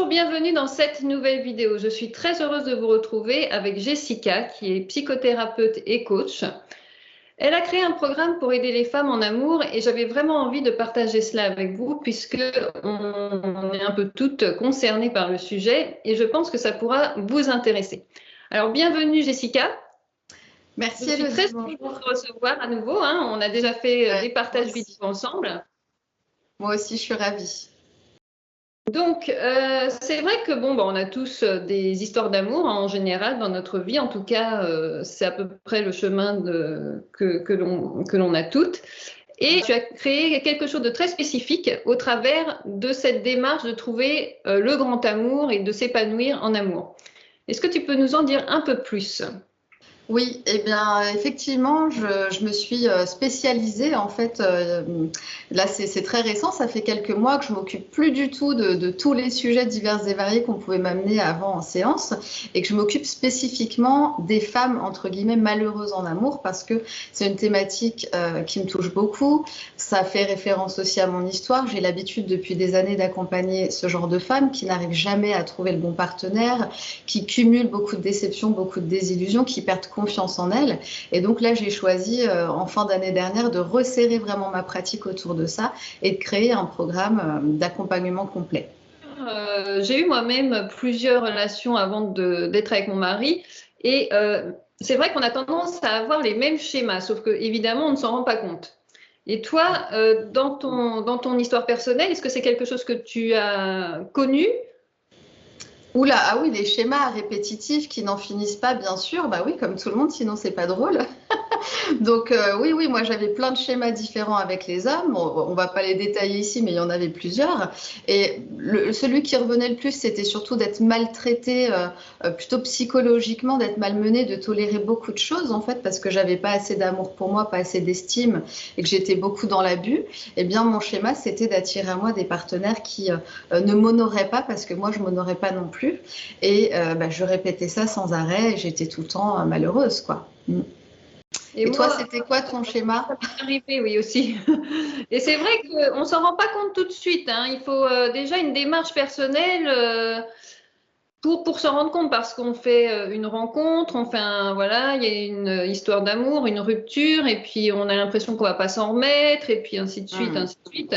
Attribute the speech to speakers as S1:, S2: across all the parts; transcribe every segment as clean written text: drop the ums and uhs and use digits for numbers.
S1: Bonjour, bienvenue dans cette nouvelle vidéo. Je suis très heureuse de vous retrouver avec Jessica, qui est psychothérapeute et coach. Elle a créé un programme pour aider les femmes en amour et j'avais vraiment envie de partager cela avec vous puisque on est un peu toutes concernées par le sujet et je pense que ça pourra vous intéresser. Alors, bienvenue Jessica.
S2: Merci
S1: Je suis
S2: Elodie,
S1: très heureuse de te recevoir à nouveau. On a déjà fait des partages vidéo ensemble.
S2: Moi aussi, je suis ravie.
S1: Donc, c'est vrai que on a tous des histoires d'amour en général dans notre vie. En tout cas, c'est à peu près le chemin que l'on a toutes. Et tu as créé quelque chose de très spécifique au travers de cette démarche de trouver le grand amour et de s'épanouir en amour. Est-ce que tu peux nous en dire un peu plus ?
S2: Oui, eh bien, effectivement, je me suis spécialisée. En fait, là, c'est très récent. Ça fait quelques mois que je m'occupe plus du tout de tous les sujets divers et variés qu'on pouvait m'amener avant en séance et que je m'occupe spécifiquement des femmes, entre guillemets, malheureuses en amour parce que c'est une thématique qui me touche beaucoup. Ça fait référence aussi à mon histoire. J'ai l'habitude depuis des années d'accompagner ce genre de femmes qui n'arrivent jamais à trouver le bon partenaire, qui cumulent beaucoup de déceptions, beaucoup de désillusions, qui perdent confiance en elle. Et donc là, j'ai choisi en fin d'année dernière de resserrer vraiment ma pratique autour de ça et de créer un programme d'accompagnement complet.
S1: J'ai eu moi-même plusieurs relations avant d'être avec mon mari et c'est vrai qu'on a tendance à avoir les mêmes schémas, sauf que évidemment on ne s'en rend pas compte. Et toi, dans ton histoire personnelle, est-ce que c'est quelque chose que tu as connu ?
S2: Oula, ah oui, les schémas répétitifs qui n'en finissent pas, bien sûr, bah oui, comme tout le monde, sinon c'est pas drôle. Donc oui, moi j'avais plein de schémas différents avec les hommes. On va pas les détailler ici, mais il y en avait plusieurs. Et celui qui revenait le plus, c'était surtout d'être maltraité, plutôt psychologiquement, d'être malmené, de tolérer beaucoup de choses en fait, parce que j'avais pas assez d'amour pour moi, pas assez d'estime, et que j'étais beaucoup dans l'abus. Eh bien, mon schéma, c'était d'attirer à moi des partenaires qui ne m'honoraient pas, parce que moi je m'honorais pas non plus. Et je répétais ça sans arrêt, et j'étais tout le temps malheureuse, quoi. Et toi,
S1: moi,
S2: c'était quoi ton schéma?
S1: ça m'est arrivé, oui, aussi. Et c'est vrai qu'on ne s'en rend pas compte tout de suite. Il faut déjà une démarche personnelle pour s'en rendre compte, parce qu'on fait une rencontre, voilà, il y a une histoire d'amour, une rupture, et puis on a l'impression qu'on ne va pas s'en remettre, et puis ainsi de suite, ainsi de suite.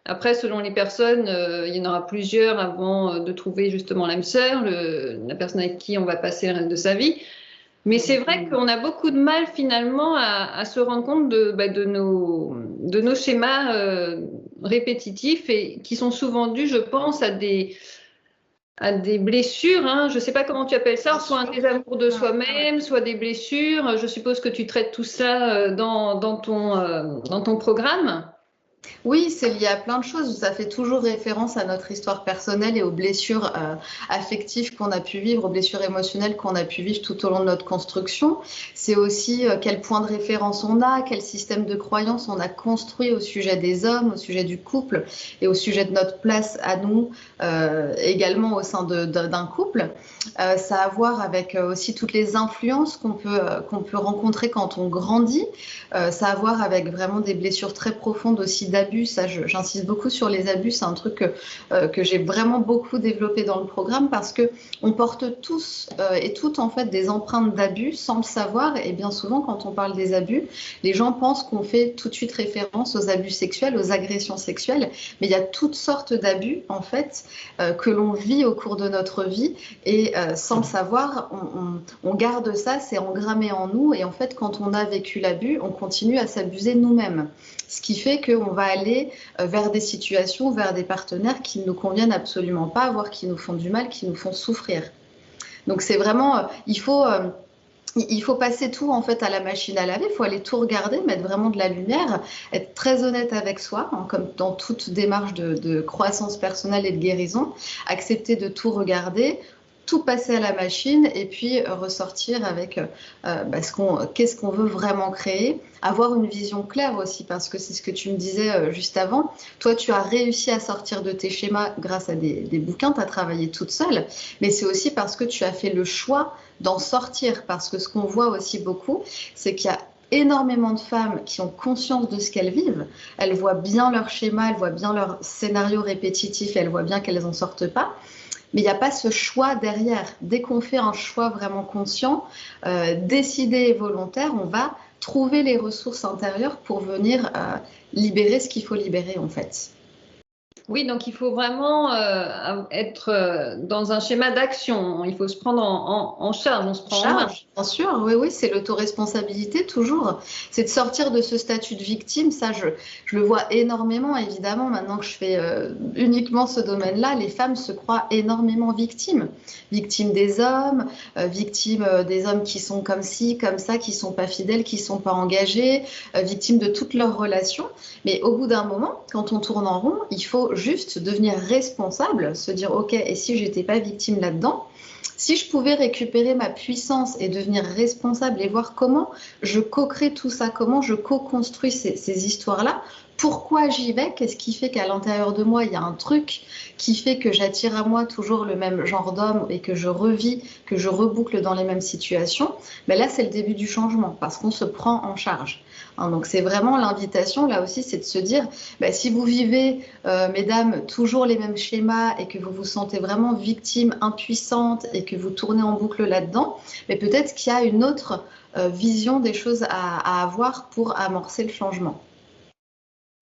S1: Après, selon les personnes, il y en aura plusieurs avant de trouver justement l'âme sœur, la personne avec qui on va passer le reste de sa vie. Mais c'est vrai qu'on a beaucoup de mal finalement à se rendre compte de nos schémas répétitifs et qui sont souvent dus, je pense, à des blessures. Je ne sais pas comment tu appelles ça, soit un désamour de soi-même, soit des blessures. Je suppose que tu traites tout ça dans ton programme.
S2: Oui, c'est lié à plein de choses. Ça fait toujours référence à notre histoire personnelle et aux blessures affectives qu'on a pu vivre, aux blessures émotionnelles qu'on a pu vivre tout au long de notre construction. C'est aussi quel point de référence on a, quel système de croyance on a construit au sujet des hommes, au sujet du couple et au sujet de notre place à nous également au sein d'un couple. Ça a à voir avec aussi toutes les influences qu'on peut rencontrer quand on grandit. Ça a à voir avec vraiment des blessures très profondes aussi d'abus. Ça, j'insiste beaucoup sur les abus. C'est un truc que j'ai vraiment beaucoup développé dans le programme parce que on porte tous et toutes en fait des empreintes d'abus sans le savoir. Et bien souvent, quand on parle des abus, les gens pensent qu'on fait tout de suite référence aux abus sexuels, aux agressions sexuelles. Mais il y a toutes sortes d'abus en fait que l'on vit au cours de notre vie et sans le savoir, on garde ça, c'est engrammé en nous. Et en fait, quand on a vécu l'abus, on continue à s'abuser nous-mêmes. Ce qui fait qu'on va aller vers des situations, vers des partenaires qui ne nous conviennent absolument pas, voire qui nous font du mal, qui nous font souffrir. Donc c'est vraiment, il faut passer tout en fait à la machine à laver, il faut aller tout regarder, mettre vraiment de la lumière, être très honnête avec soi, comme dans toute démarche de croissance personnelle et de guérison, accepter de tout regarder, tout passer à la machine et puis ressortir avec qu'est-ce qu'on veut vraiment créer, avoir une vision claire aussi, parce que c'est ce que tu me disais juste avant. Toi, tu as réussi à sortir de tes schémas grâce à des bouquins, tu as travaillé toute seule, mais c'est aussi parce que tu as fait le choix d'en sortir, parce que ce qu'on voit aussi beaucoup, c'est qu'il y a énormément de femmes qui ont conscience de ce qu'elles vivent, elles voient bien leur schéma, elles voient bien leur scénario répétitif, elles voient bien qu'elles n'en sortent pas. mais il n'y a pas ce choix derrière. Dès qu'on fait un choix vraiment conscient, décidé et volontaire, on va trouver les ressources intérieures pour venir libérer ce qu'il faut libérer en fait.
S1: Oui, donc il faut vraiment être dans un schéma d'action. Il faut se prendre en charge, on se prend en main.
S2: Charge, bien sûr, oui, oui, c'est l'autoresponsabilité toujours. C'est de sortir de ce statut de victime. Ça, je le vois énormément, évidemment. Maintenant que je fais uniquement ce domaine-là, les femmes se croient énormément victimes. Victimes des hommes, victimes des hommes qui sont comme ci, comme ça, qui sont pas fidèles, qui sont pas engagés, victimes de toutes leurs relations. Mais au bout d'un moment, quand on tourne en rond, il faut juste devenir responsable, se dire, OK, et si j'étais pas victime là-dedans? Si je pouvais récupérer ma puissance et devenir responsable et voir comment je co-crée tout ça, comment je co-construis ces histoires-là, pourquoi j'y vais, qu'est-ce qui fait qu'à l'intérieur de moi, il y a un truc qui fait que j'attire à moi toujours le même genre d'homme et que je revis, que je reboucle dans les mêmes situations, ben là, c'est le début du changement parce qu'on se prend en charge. Hein, donc c'est vraiment l'invitation, là aussi, c'est de se dire, ben, si vous vivez, mesdames, toujours les mêmes schémas et que vous vous sentez vraiment victime, impuissante et que vous tournez en boucle là-dedans, mais peut-être qu'il y a une autre vision des choses à avoir pour amorcer le changement.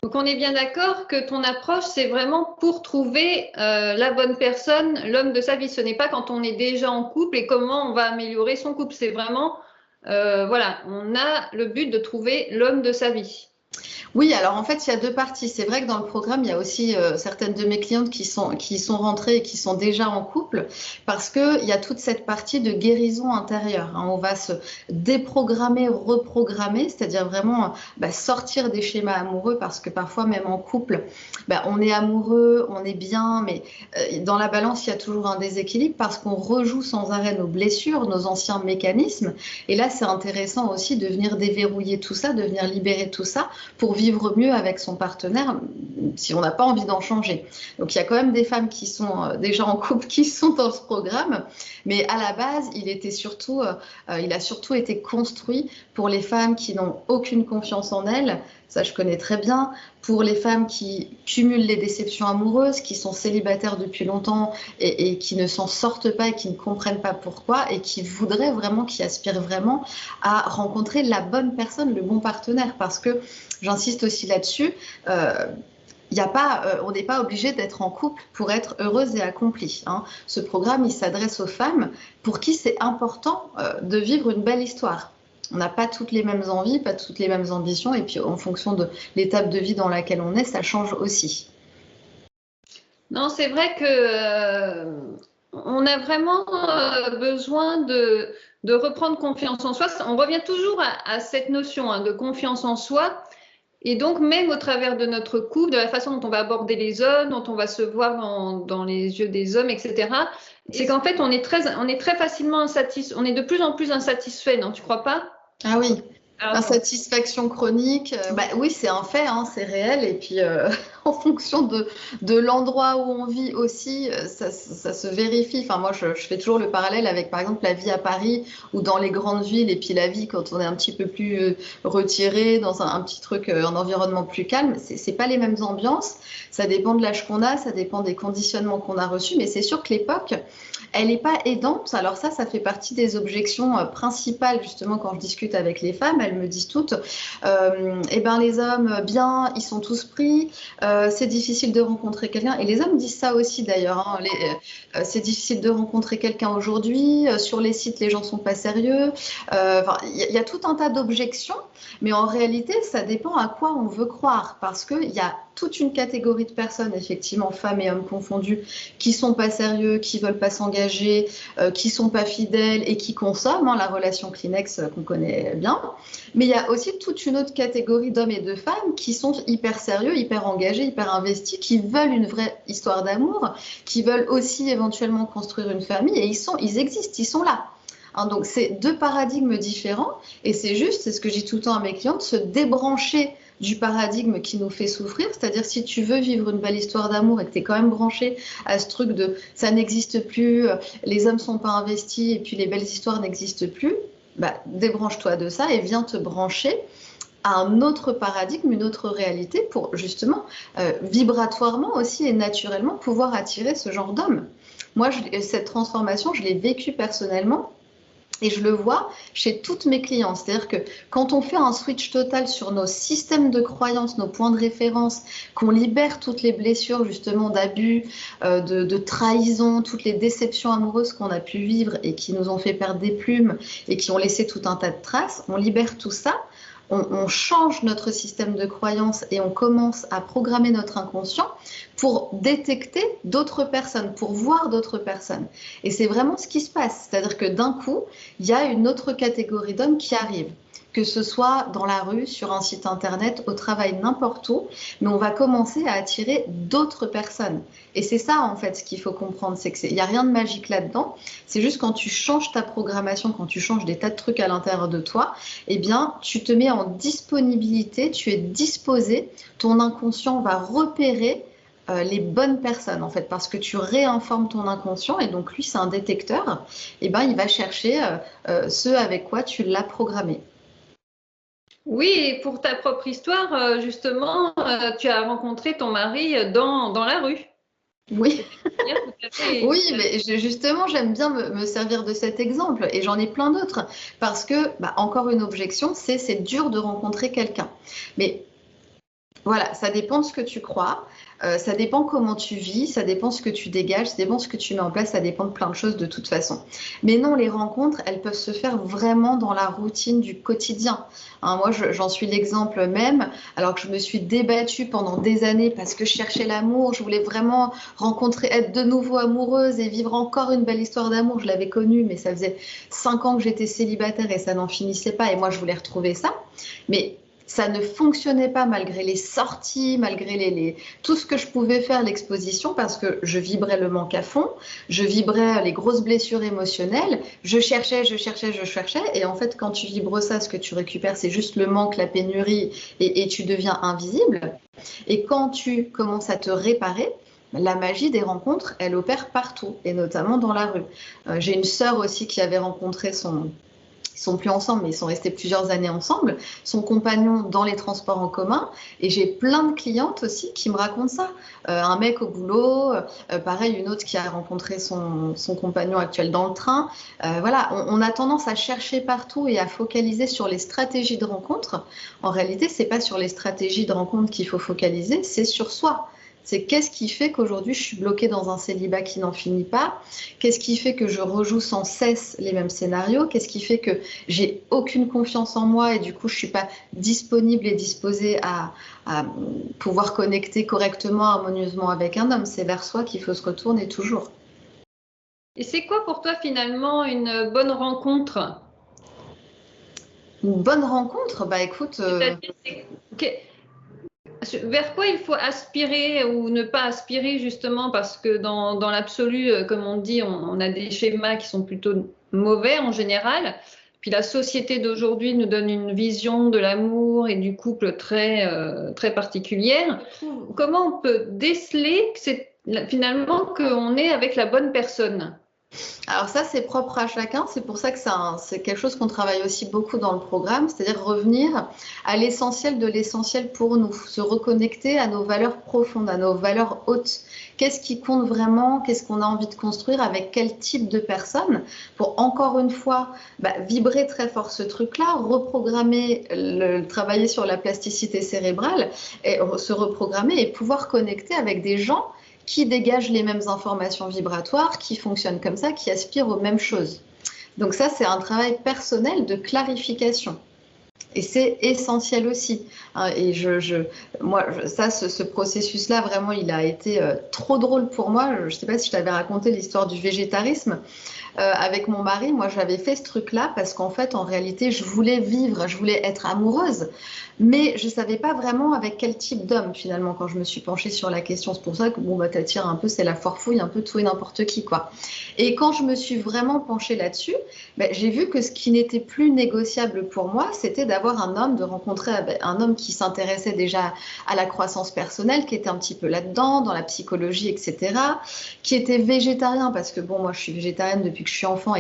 S1: Donc on est bien d'accord que ton approche, c'est vraiment pour trouver la bonne personne, l'homme de sa vie. Ce n'est pas quand on est déjà en couple et comment on va améliorer son couple. C'est vraiment, voilà, on a le but de trouver l'homme de sa vie.
S2: Oui, alors en fait, il y a deux parties. C'est vrai que dans le programme, il y a aussi certaines de mes clientes qui sont rentrées et qui sont déjà en couple parce qu'il y a toute cette partie de guérison intérieure. Hein. On va se déprogrammer, reprogrammer, c'est-à-dire vraiment sortir des schémas amoureux parce que parfois, même en couple, on est amoureux, on est bien, mais dans la balance, il y a toujours un déséquilibre parce qu'on rejoue sans arrêt nos blessures, nos anciens mécanismes. Et là, c'est intéressant aussi de venir déverrouiller tout ça, de venir libérer tout ça pour vivre mieux avec son partenaire si on n'a pas envie d'en changer. Donc il y a quand même des femmes qui sont déjà en couple qui sont dans ce programme, mais à la base, il a surtout été construit pour les femmes qui n'ont aucune confiance en elles. Ça, je connais très bien. Pour les femmes qui cumulent les déceptions amoureuses, qui sont célibataires depuis longtemps et qui ne s'en sortent pas et qui ne comprennent pas pourquoi et qui voudraient vraiment, qui aspirent vraiment à rencontrer la bonne personne, le bon partenaire. Parce que, j'insiste aussi là-dessus, on n'est pas obligé d'être en couple pour être heureuse et accomplie. Hein. Ce programme, il s'adresse aux femmes pour qui c'est important de vivre une belle histoire. On n'a pas toutes les mêmes envies, pas toutes les mêmes ambitions, et puis en fonction de l'étape de vie dans laquelle on est, ça change aussi.
S1: Non, c'est vrai que on a vraiment besoin de reprendre confiance en soi. On revient toujours à cette notion de confiance en soi. Et donc, même au travers de notre couple, de la façon dont on va aborder les hommes, dont on va se voir dans les yeux des hommes, etc., c'est qu'en fait, on est très facilement insatisfait. On est de plus en plus insatisfait, non, tu crois pas?
S2: Ah oui, insatisfaction chronique, oui, c'est un fait, hein, c'est réel. Et puis, en fonction de l'endroit où on vit aussi, ça se vérifie. Enfin, moi, je fais toujours le parallèle avec, par exemple, la vie à Paris ou dans les grandes villes, et puis la vie quand on est un petit peu plus retiré, dans un petit truc, un environnement plus calme. C'est pas les mêmes ambiances. Ça dépend de l'âge qu'on a, ça dépend des conditionnements qu'on a reçus, mais c'est sûr que l'époque, elle n'est pas aidante. Alors ça fait partie des objections principales, justement, quand je discute avec les femmes. Elles me disent toutes, les hommes, bien, ils sont tous pris, c'est difficile de rencontrer quelqu'un. Et les hommes disent ça aussi, d'ailleurs. Hein. C'est difficile de rencontrer quelqu'un aujourd'hui. Sur les sites, les gens sont pas sérieux. Il y a tout un tas d'objections, mais en réalité, ça dépend à quoi on veut croire. Parce qu'il y a toute une catégorie de personnes, effectivement, femmes et hommes confondus, qui sont pas sérieux, qui veulent pas s'engager, qui sont pas fidèles et qui consomment, hein, la relation Kleenex qu'on connaît bien. Mais il y a aussi toute une autre catégorie d'hommes et de femmes qui sont hyper sérieux, hyper engagés, hyper investis, qui veulent une vraie histoire d'amour, qui veulent aussi éventuellement construire une famille, et ils existent, ils sont là. Hein, donc c'est deux paradigmes différents, et c'est ce que je dis tout le temps à mes clientes, se débrancher du paradigme qui nous fait souffrir, c'est-à-dire si tu veux vivre une belle histoire d'amour et que tu es quand même branché à ce truc de ça n'existe plus, les hommes sont pas investis et puis les belles histoires n'existent plus, débranche-toi de ça et viens te brancher à un autre paradigme, une autre réalité pour justement vibratoirement aussi et naturellement pouvoir attirer ce genre d'homme. Moi, cette transformation, je l'ai vécue personnellement. Et je le vois chez toutes mes clients. C'est-à-dire que quand on fait un switch total sur nos systèmes de croyances, nos points de référence, qu'on libère toutes les blessures justement d'abus, de trahison, toutes les déceptions amoureuses qu'on a pu vivre et qui nous ont fait perdre des plumes et qui ont laissé tout un tas de traces, on libère tout ça. On change notre système de croyances et on commence à programmer notre inconscient pour détecter d'autres personnes, pour voir d'autres personnes. Et c'est vraiment ce qui se passe. C'est-à-dire que d'un coup, il y a une autre catégorie d'hommes qui arrivent, que ce soit dans la rue, sur un site internet, au travail, n'importe où, mais on va commencer à attirer d'autres personnes. Et c'est ça, en fait, ce qu'il faut comprendre, c'est qu'il n'y a rien de magique là-dedans. C'est juste quand tu changes ta programmation, quand tu changes des tas de trucs à l'intérieur de toi, eh bien, tu te mets en disponibilité, tu es disposé, ton inconscient va repérer les bonnes personnes, en fait, parce que tu réinformes ton inconscient, et donc lui, c'est un détecteur, et ben, il va chercher ceux avec quoi tu l'as programmé.
S1: Oui, et pour ta propre histoire, justement, tu as rencontré ton mari dans la rue.
S2: Oui.
S1: Tout à fait.
S2: Oui, mais justement, j'aime bien me servir de cet exemple et j'en ai plein d'autres parce que, encore une objection, c'est dur de rencontrer quelqu'un. Mais voilà, ça dépend de ce que tu crois, ça dépend comment tu vis, ça dépend ce que tu dégages, ça dépend ce que tu mets en place, ça dépend de plein de choses de toute façon. Mais non, les rencontres, elles peuvent se faire vraiment dans la routine du quotidien. Hein, moi, j'en suis l'exemple même, alors que je me suis débattue pendant des années parce que je cherchais l'amour, je voulais vraiment rencontrer, être de nouveau amoureuse et vivre encore une belle histoire d'amour. Je l'avais connue, mais ça faisait 5 ans que j'étais célibataire et ça n'en finissait pas et moi, je voulais retrouver ça. Mais ça ne fonctionnait pas malgré les sorties, malgré tout ce que je pouvais faire, l'exposition, parce que je vibrais le manque à fond, je vibrais les grosses blessures émotionnelles, je cherchais, et en fait, quand tu vibres ça, ce que tu récupères, c'est juste le manque, la pénurie, et tu deviens invisible. Et quand tu commences à te réparer, la magie des rencontres, elle opère partout, et notamment dans la rue. J'ai une sœur aussi qui avait rencontré ils sont plus ensemble, mais ils sont restés plusieurs années ensemble, son compagnon dans les transports en commun. Et j'ai plein de clientes aussi qui me racontent ça. Un mec au boulot, pareil, une autre qui a rencontré son compagnon actuel dans le train. Voilà, on a tendance à chercher partout et à focaliser sur les stratégies de rencontre. En réalité, c'est pas sur les stratégies de rencontre qu'il faut focaliser, c'est sur soi. C'est qu'est-ce qui fait qu'aujourd'hui je suis bloquée dans un célibat qui n'en finit pas? Qu'est-ce qui fait que je rejoue sans cesse les mêmes scénarios? Qu'est-ce qui fait que j'ai aucune confiance en moi et du coup je suis pas disponible et disposée à pouvoir connecter correctement, harmonieusement avec un homme? C'est vers soi qu'il faut se retourner toujours.
S1: Et c'est quoi pour toi finalement une bonne rencontre?
S2: Une bonne rencontre? Bah écoute,
S1: vers quoi il faut aspirer ou ne pas aspirer justement parce que dans l'absolu, comme on dit, on a des schémas qui sont plutôt mauvais en général. Puis la société d'aujourd'hui nous donne une vision de l'amour et du couple très particulière. Comment on peut déceler que c'est finalement qu'on est avec la bonne personne?
S2: Alors ça, c'est propre à chacun. C'est pour ça que c'est quelque chose qu'on travaille aussi beaucoup dans le programme, c'est-à-dire revenir à l'essentiel de l'essentiel pour nous, se reconnecter à nos valeurs profondes, à nos valeurs hautes. Qu'est-ce qui compte vraiment? Qu'est-ce qu'on a envie de construire? Avec quel type de personne? Pour encore une fois, vibrer très fort ce truc-là, reprogrammer, travailler sur la plasticité cérébrale et se reprogrammer et pouvoir connecter avec des gens qui dégagent les mêmes informations vibratoires, qui fonctionnent comme ça, qui aspirent aux mêmes choses. Donc ça, c'est un travail personnel de clarification. Et c'est essentiel aussi. Et moi, ce processus-là, vraiment, il a été trop drôle pour moi. Je ne sais pas si je t'avais raconté l'histoire du végétarisme. Avec mon mari, moi, j'avais fait ce truc-là parce qu'en fait, en réalité, je voulais vivre, je voulais être amoureuse, mais je ne savais pas vraiment avec quel type d'homme, finalement, quand je me suis penchée sur la question. C'est pour ça que, t'attires un peu, c'est la foire-fouille, un peu tout et n'importe qui, quoi. Et quand je me suis vraiment penchée là-dessus, j'ai vu que ce qui n'était plus négociable pour moi, c'était d'avoir un homme, de rencontrer un homme qui s'intéressait déjà à la croissance personnelle, qui était un petit peu là-dedans, dans la psychologie, etc., qui était végétarien, parce que moi, je suis végétarienne depuis que je suis enfant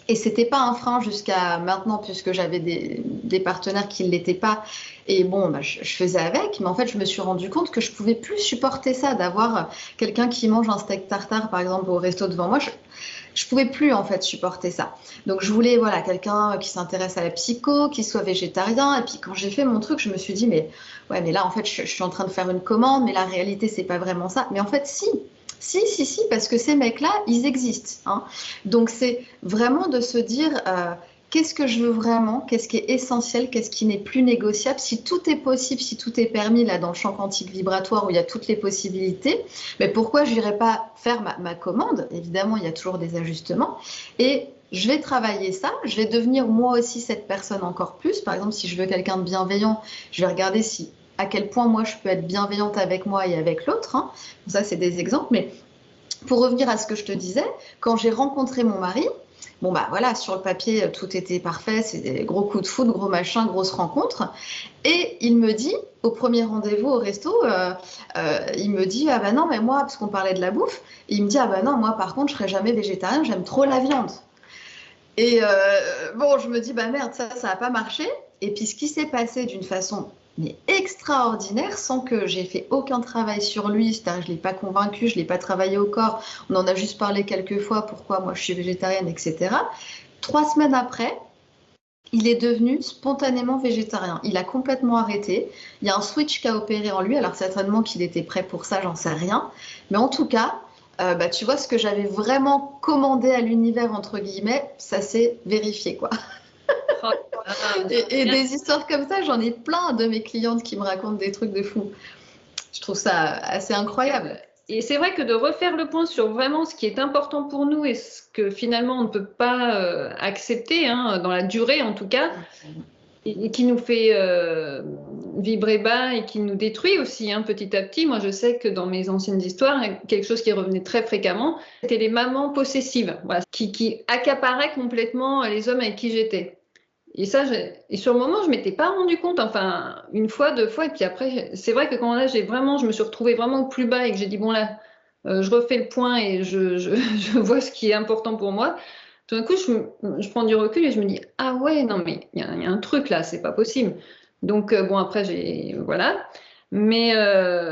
S2: et Et c'était pas un frein jusqu'à maintenant, puisque j'avais des partenaires qui ne l'étaient pas. Et bon, bah, je faisais avec, mais en fait, je me suis rendu compte que je pouvais plus supporter ça, d'avoir quelqu'un qui mange un steak tartare, par exemple, au resto devant moi. Je pouvais plus en fait supporter ça. Donc je voulais voilà quelqu'un qui s'intéresse à la psycho, qui soit végétarien. Et puis quand j'ai fait mon truc, je me suis dit mais ouais mais là en fait je suis en train de faire une commande, mais la réalité c'est pas vraiment ça. Mais en fait si, parce que ces mecs-là, ils existent. Hein. Donc c'est vraiment de se dire qu'est-ce que je veux vraiment, qu'est-ce qui est essentiel, qu'est-ce qui n'est plus négociable. Si tout est possible, si tout est permis là dans le champ quantique vibratoire où il y a toutes les possibilités, mais pourquoi je n'irais pas faire ma commande? Évidemment, il y a toujours des ajustements. Et je vais travailler ça, je vais devenir moi aussi cette personne encore plus. Par exemple, si je veux quelqu'un de bienveillant, je vais regarder si à quel point moi je peux être bienveillante avec moi et avec l'autre. Hein. Ça, c'est des exemples. Mais pour revenir à ce que je te disais, quand j'ai rencontré mon mari, bon bah voilà, sur le papier, tout était parfait, c'est des gros coups de foudre, gros machin, grosse rencontre. Et il me dit, au premier rendez-vous au resto, il me dit, ah bah non, mais moi, parce qu'on parlait de la bouffe, il me dit, ah bah non, moi par contre, je serai jamais végétarien, j'aime trop la viande. Et bon, je me dis, bah merde, ça n'a pas marché. Et puis ce qui s'est passé d'une façon mais extraordinaire, sans que j'ai fait aucun travail sur lui, c'est-à-dire je ne l'ai pas convaincu, je ne l'ai pas travaillé au corps, on en a juste parlé quelques fois, pourquoi moi je suis végétarienne, etc. 3 semaines après, il est devenu spontanément végétarien. Il a complètement arrêté. Il y a un switch qui a opéré en lui, alors certainement qu'il était prêt pour ça, j'en sais rien. Mais en tout cas, bah, tu vois, ce que j'avais vraiment commandé à l'univers, entre guillemets, ça s'est vérifié, quoi. Et des histoires comme ça, j'en ai plein de mes clientes qui me racontent des trucs de fou. Je trouve ça assez incroyable.
S1: Et c'est vrai que de refaire le point sur vraiment ce qui est important pour nous et ce que finalement on ne peut pas accepter, hein, dans la durée en tout cas, et qui nous fait vibrer bas et qui nous détruit aussi hein, petit à petit. Moi je sais que dans mes anciennes histoires, quelque chose qui revenait très fréquemment, c'était les mamans possessives, voilà, qui accaparaient complètement les hommes avec qui j'étais. Et ça, et sur le moment, je m'étais pas rendu compte, enfin, une fois, 2 fois, et puis après, c'est vrai que quand là, je me suis retrouvée vraiment au plus bas et que j'ai dit, bon là, je refais le point et je vois ce qui est important pour moi. Tout d'un coup, je prends du recul et je me dis, ah ouais, non, mais il y a un truc là, c'est pas possible. Donc, bon, après, voilà. Mais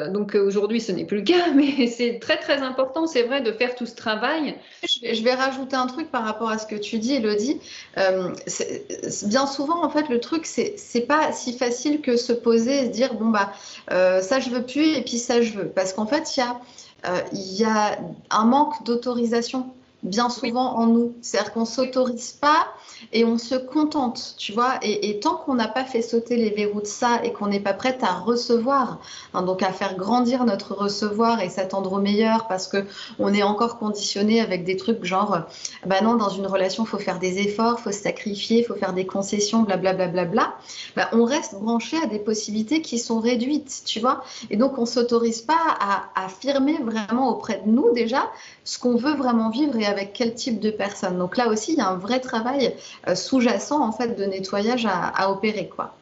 S1: donc aujourd'hui, ce n'est plus le cas, mais c'est très très important, c'est vrai, de faire tout ce travail.
S2: Je vais rajouter un truc par rapport à ce que tu dis, Elodie. Bien souvent, en fait, le truc, c'est pas si facile que se poser et se dire, bon, bah, ça je veux plus et puis ça je veux. Parce qu'en fait, il y a un manque d'autorisation bien souvent en nous. C'est-à-dire qu'on ne s'autorise pas et on se contente, tu vois. Et tant qu'on n'a pas fait sauter les verrous de ça et qu'on n'est pas prête à recevoir, hein, donc à faire grandir notre recevoir et s'attendre au meilleur parce qu'on est encore conditionné avec des trucs genre, bah non, dans une relation, il faut faire des efforts, il faut se sacrifier, il faut faire des concessions, blablabla. Bla, bla, bla, bah, on reste branché à des possibilités qui sont réduites, tu vois. Et donc, on ne s'autorise pas à affirmer vraiment auprès de nous déjà ce qu'on veut vraiment vivre et avec quel type de personne. Donc là aussi, il y a un vrai travail sous-jacent en fait de nettoyage à opérer, quoi.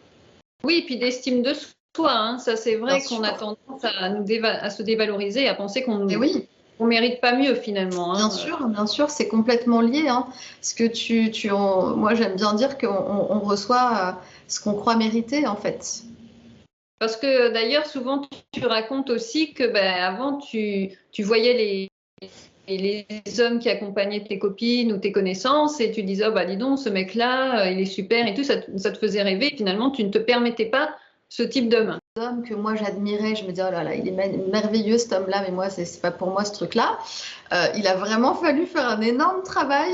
S1: Oui, et puis d'estime de soi, hein. Ça c'est vrai qu'on a tendance à se dévaloriser, à penser qu'on
S2: oui.
S1: On mérite pas mieux finalement. Hein.
S2: Bien sûr, c'est complètement lié. Hein. Ce que moi j'aime bien dire qu'on reçoit ce qu'on croit mériter en fait.
S1: Parce que d'ailleurs souvent tu racontes aussi que avant tu voyais les hommes qui accompagnaient tes copines ou tes connaissances et tu disais oh bah dis donc ce mec-là il est super et tout, ça te faisait rêver et finalement tu ne te permettais pas ce type d'homme.
S2: L'homme que moi j'admirais, je me disais oh là là il est merveilleux cet homme-là mais moi c'est pas pour moi ce truc-là. Il a vraiment fallu faire un énorme travail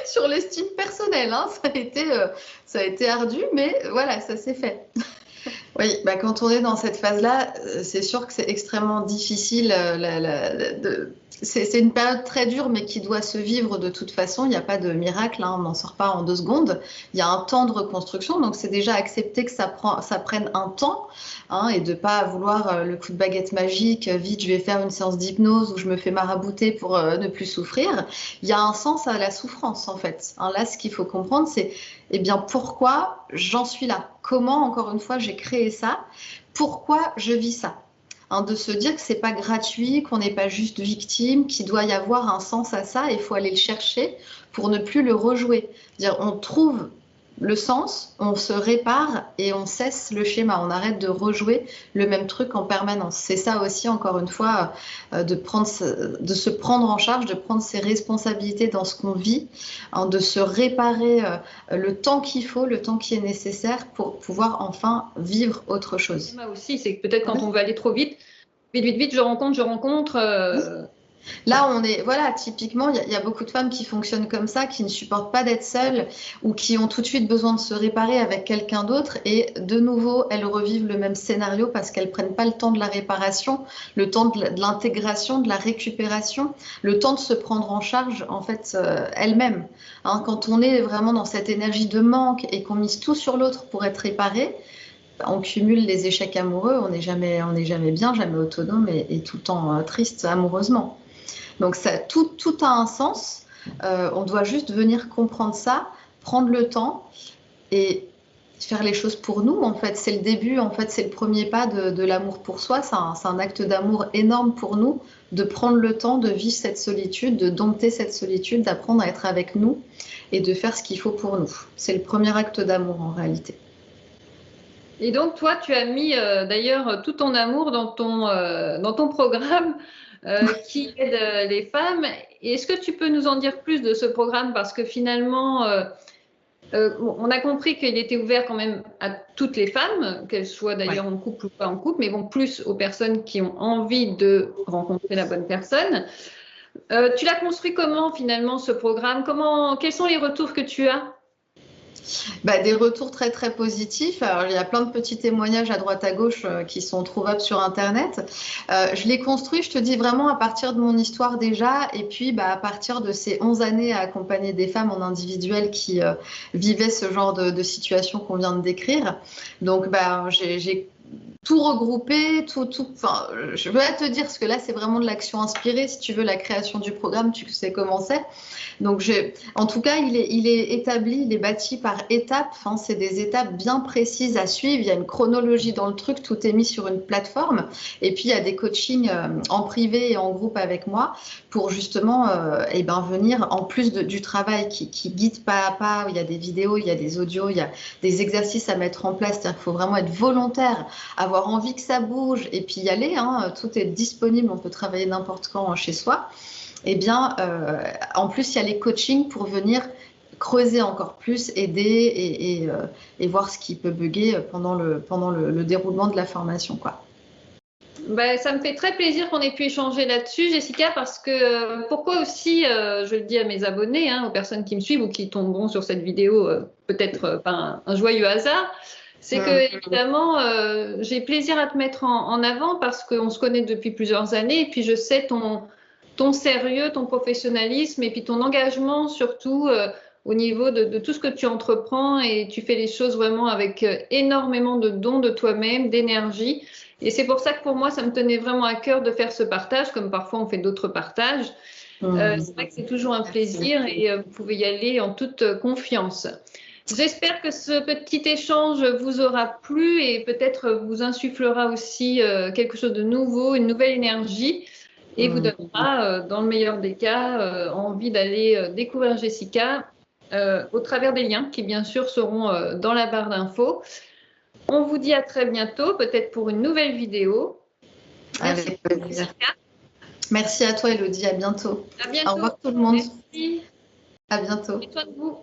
S2: sur l'estime personnelle. Hein. Ça a été ardu mais voilà ça s'est fait. Oui, bah quand on est dans cette phase-là, c'est sûr que c'est extrêmement difficile. C'est une période très dure, mais qui doit se vivre de toute façon. Il n'y a pas de miracle, hein, on n'en sort pas en 2 secondes. Il y a un temps de reconstruction, donc c'est déjà accepter que ça prenne un temps, hein, et de ne pas vouloir le coup de baguette magique, vite je vais faire une séance d'hypnose où je me fais marabouter pour ne plus souffrir. Il y a un sens à la souffrance en fait. Hein, là, ce qu'il faut comprendre, c'est eh bien, pourquoi j'en suis là? Comment, encore une fois, j'ai créé ça? Pourquoi je vis ça? hein, de se dire que c'est pas gratuit, qu'on n'est pas juste victime, qu'il doit y avoir un sens à ça, et il faut aller le chercher pour ne plus le rejouer. Dire, on trouve le sens, on se répare et on cesse le schéma. On arrête de rejouer le même truc en permanence. C'est ça aussi, encore une fois, de se prendre en charge, de prendre ses responsabilités dans ce qu'on vit, hein, de se réparer le temps qu'il faut, le temps qui est nécessaire pour pouvoir enfin vivre autre chose.
S1: Moi aussi, c'est que peut-être quand on va aller trop vite, vite, je rencontre.
S2: Là, on est, voilà, typiquement, il y a beaucoup de femmes qui fonctionnent comme ça, qui ne supportent pas d'être seules ou qui ont tout de suite besoin de se réparer avec quelqu'un d'autre. Et de nouveau, elles revivent le même scénario parce qu'elles prennent pas le temps de la réparation, le temps de l'intégration, de la récupération, le temps de se prendre en charge, en fait, elles-mêmes. Hein, quand on est vraiment dans cette énergie de manque et qu'on mise tout sur l'autre pour être réparé, on cumule les échecs amoureux, on n'est jamais bien, jamais autonome et tout le temps triste amoureusement. Donc ça, tout a un sens. On doit juste venir comprendre ça, prendre le temps et faire les choses pour nous. En fait, c'est le début. En fait, c'est le premier pas de l'amour pour soi. C'est un acte d'amour énorme pour nous, de prendre le temps de vivre cette solitude, de dompter cette solitude, d'apprendre à être avec nous et de faire ce qu'il faut pour nous. C'est le premier acte d'amour en réalité.
S1: Et donc, toi, tu as mis d'ailleurs tout ton amour dans ton programme qui aide les femmes. Et est-ce que tu peux nous en dire plus de ce programme? Parce que finalement, on a compris qu'il était ouvert quand même à toutes les femmes, qu'elles soient d'ailleurs en couple ou pas en couple, mais bon, plus aux personnes qui ont envie de rencontrer la bonne personne. Tu l'as construit comment finalement ce programme? Quels sont les retours que tu as?
S2: Des retours très très positifs. Alors, il y a plein de petits témoignages à droite à gauche qui sont trouvables sur Internet. Je l'ai construit, je te dis vraiment à partir de mon histoire déjà, et puis à partir de ces 11 années à accompagner des femmes en individuel qui vivaient ce genre de situation qu'on vient de décrire. Donc j'ai tout regroupé, enfin, je vais te dire, parce que là, c'est vraiment de l'action inspirée. Si tu veux, la création du programme, tu sais comment c'est. Donc, en tout cas, il est établi, il est bâti par étapes. Enfin, c'est des étapes bien précises à suivre. Il y a une chronologie dans le truc. Tout est mis sur une plateforme. Et puis, il y a des coachings en privé et en groupe avec moi pour justement venir, en plus du travail qui guide pas à pas, où il y a des vidéos, il y a des audios, il y a des exercices à mettre en place. C'est-à-dire qu'il faut vraiment être volontaire, avoir envie que ça bouge et puis y aller. Hein, tout est disponible, on peut travailler n'importe quand chez soi. Eh bien, en plus, il y a les coachings pour venir creuser encore plus, aider et voir ce qui peut bugger pendant le déroulement de la formation, quoi.
S1: Ça me fait très plaisir qu'on ait pu échanger là-dessus, Jessica, parce que pourquoi aussi, je le dis à mes abonnés, hein, aux personnes qui me suivent ou qui tomberont sur cette vidéo, peut-être par un joyeux hasard, c'est que évidemment, j'ai plaisir à te mettre en avant parce qu'on se connaît depuis plusieurs années et puis je sais ton sérieux, ton professionnalisme et puis ton engagement surtout au niveau de tout ce que tu entreprends et tu fais les choses vraiment avec énormément de dons de toi-même, d'énergie. Et c'est pour ça que pour moi, ça me tenait vraiment à cœur de faire ce partage, comme parfois on fait d'autres partages. C'est vrai que c'est toujours un plaisir et vous pouvez y aller en toute confiance. J'espère que ce petit échange vous aura plu et peut-être vous insufflera aussi quelque chose de nouveau, une nouvelle énergie et vous donnera, dans le meilleur des cas, envie d'aller découvrir Jessica au travers des liens qui bien sûr seront dans la barre d'infos. On vous dit à très bientôt, peut-être pour une nouvelle vidéo.
S2: Merci. Avec plaisir. Merci à toi, Elodie. À bientôt.
S1: À bientôt.
S2: Au revoir tout le monde.
S1: Merci.
S2: À bientôt.
S1: Et toi de vous.